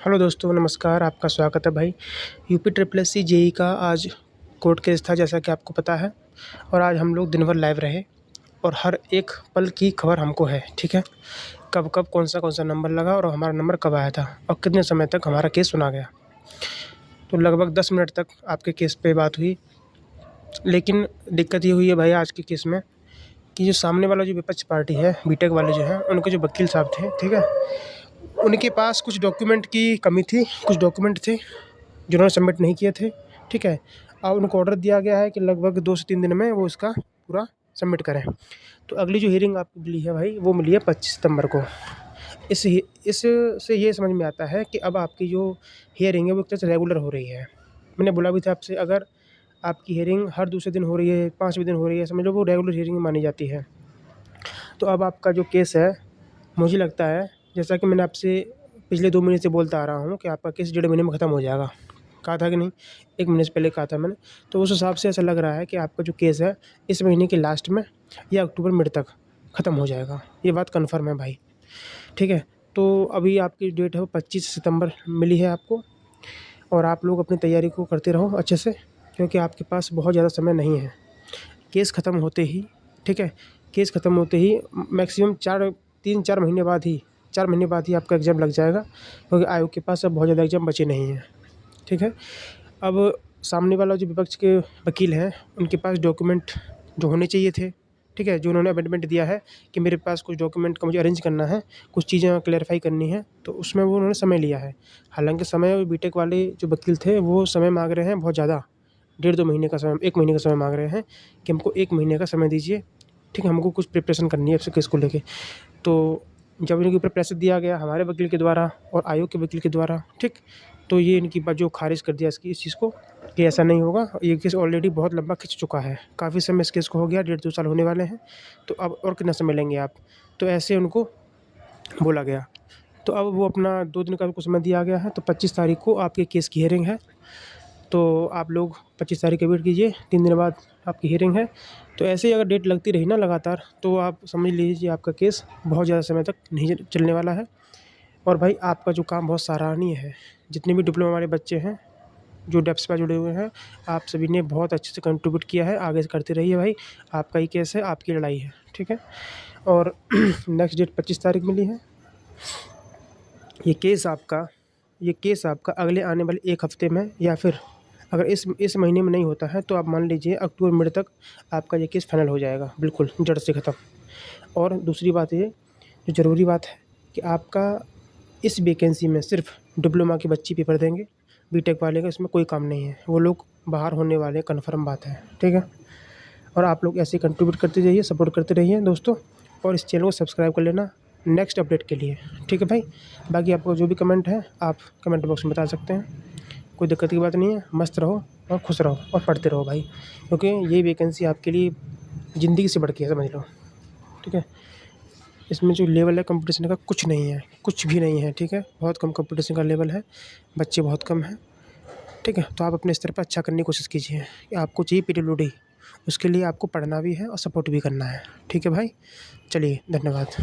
Hello दोस्तों, नमस्कार। आपका स्वागत है भाई। UP triple S C JE का आज कोर्ट केस था, जैसा कि आपको पता है। और आज हम लोग दिन भर लाइव रहे और हर एक पल की खबर हमको है, ठीक है। कब कब कौन सा नंबर लगा और हमारा नंबर कब आया था और कितने समय तक हमारा केस सुना गया। तो लगभग 10 मिनट तक आपके केस पे बात हुई। लेकिन दिक्कत ये हुई है भाई आज के केस में कि जो सामने वाला जो विपक्ष पार्टी है, बीटेक वाले जो हैं, उनके जो वकील साहब थे, ठीक है, उनके पास कुछ डॉक्यूमेंट की कमी थी। कुछ डॉक्यूमेंट थे जिन्होंने सबमिट नहीं किए थे, ठीक है। और उनको ऑर्डर दिया गया है कि लगभग 2 से 3 दिन में वो इसका पूरा सबमिट करें। तो अगली जो हियरिंग आपको मिली है भाई, वो मिली है 25 सितंबर को। इससे ये समझ में आता है कि अब आपकी जो हियरिंग है वो एक तरह से रेगुलर हो रही है। मैंने बोला भी था आपसे, अगर आपकी हियरिंग हर दूसरे दिन हो रही है, 5वें दिन हो रही है, समझ लो वो रेगुलर हियरिंग मानी जाती है। तो अब आपका जो केस है, मुझे लगता है, जैसा कि मैंने आपसे पिछले 2 महीने से बोलता आ रहा हूँ कि आपका केस 1.5 महीने में ख़त्म हो जाएगा। कहा था कि नहीं? 1 महीने से पहले कहा था मैंने। तो उस हिसाब से ऐसा लग रहा है कि आपका जो केस है इस महीने के लास्ट में या अक्टूबर मिड तक ख़त्म हो जाएगा। ये बात कन्फ़र्म है भाई, ठीक है। तो अभी आपकी डेट है वो 25 सितंबर मिली है आपको। और आप लोग अपनी तैयारी को करते रहो अच्छे से, क्योंकि आपके पास बहुत ज़्यादा समय नहीं है। केस ख़त्म होते ही, ठीक है, केस ख़त्म होते ही मैक्सिमम 3-4 महीने बाद ही 4 महीने बाद ही आपका एग्ज़ाम लग जाएगा, क्योंकि आयोग के पास अब बहुत ज़्यादा एग्ज़ाम बचे नहीं हैं, ठीक है। अब सामने वाला जो विपक्ष के वकील हैं, उनके पास डॉक्यूमेंट जो होने चाहिए थे, ठीक है, जो उन्होंने अमेंडमेंट दिया है कि मेरे पास कुछ डॉक्यूमेंट का मुझे अरेंज करना है, कुछ चीज़ें क्लैरिफ़ाई करनी है, तो उसमें वो उन्होंने समय लिया है। हालाँकि समय बीटेक वाले जो वकील थे वो समय माँग रहे हैं बहुत ज़्यादा, 1.5-2 महीने का समय, 1 महीने का समय माँग रहे हैं कि हमको 1 महीने का समय दीजिए, ठीक है, हमको कुछ प्रिपरेशन करनी है इस केस को लेके। तो जब इनके ऊपर प्रेशर दिया गया हमारे वकील के द्वारा और आयोग के वकील के द्वारा, ठीक, तो ये इनकी बात जो ख़ारिज कर दिया इस चीज़ को कि ऐसा नहीं होगा। ये केस ऑलरेडी बहुत लंबा खिंच चुका है, काफ़ी समय इस केस को हो गया, 1.5-2 साल होने वाले हैं, तो अब और कितना समय लेंगे आप? तो ऐसे उनको बोला गया। तो अब वो अपना 2 दिन का उनको समय दिया गया है, तो 25 तारीख को आपके केस की हियरिंग है। तो आप लोग 25 तारीख का वेट कीजिए, 3 दिन बाद आपकी हियरिंग है। तो ऐसे ही अगर डेट लगती रही ना लगातार, तो आप समझ लीजिए आपका केस बहुत ज़्यादा समय तक नहीं चलने वाला है। और भाई आपका जो काम बहुत सराहनीय है। जितने भी डिप्लोमा वाले बच्चे हैं, जो डेप्स पर जुड़े हुए हैं, आप सभी ने बहुत अच्छे से कंट्रीब्यूट किया है। आगे से करते रहिए भाई, आपका ही केस है, आपकी लड़ाई है, ठीक है। और नेक्स्ट डेट 25 तारीख मिली है। ये केस आपका अगले आने वाले 1 हफ़्ते में, या फिर अगर इस महीने में नहीं होता है तो आप मान लीजिए अक्टूबर मिड तक आपका ये केस फाइनल हो जाएगा, बिल्कुल जड़ से ख़त्म। और दूसरी बात ये, जो ज़रूरी बात है, कि आपका इस वैकेंसी में सिर्फ डिप्लोमा के बच्चे पेपर देंगे, बीटेक वाले का इसमें कोई काम नहीं है। वो लोग बाहर होने वाले हैं, कन्फर्म बात है, ठीक है। और आप लोग ऐसे ही कंट्रीब्यूट करते जाइए, सपोर्ट करते रहिए दोस्तों, और इस चैनल को सब्सक्राइब कर लेना नेक्स्ट अपडेट के लिए, ठीक है भाई। बाकी आपको जो भी कमेंट है आप कमेंट बॉक्स में बता सकते हैं, कोई दिक्कत की बात नहीं है। मस्त रहो और खुश रहो और पढ़ते रहो भाई, क्योंकि ये वैकेंसी आपके लिए ज़िंदगी से बढ़ के है, समझ लो, ठीक है। इसमें जो लेवल है कंपटीशन का, कुछ नहीं है, कुछ भी नहीं है, ठीक है। बहुत कम कंपटीशन का लेवल है, बच्चे बहुत कम हैं, ठीक है। तो आप अपने स्तर पर अच्छा करने की कोशिश कीजिए। आपको चाहिए पीडब्ल्यूडी, उसके लिए आपको पढ़ना भी है और सपोर्ट भी करना है, ठीक है भाई। चलिए, धन्यवाद।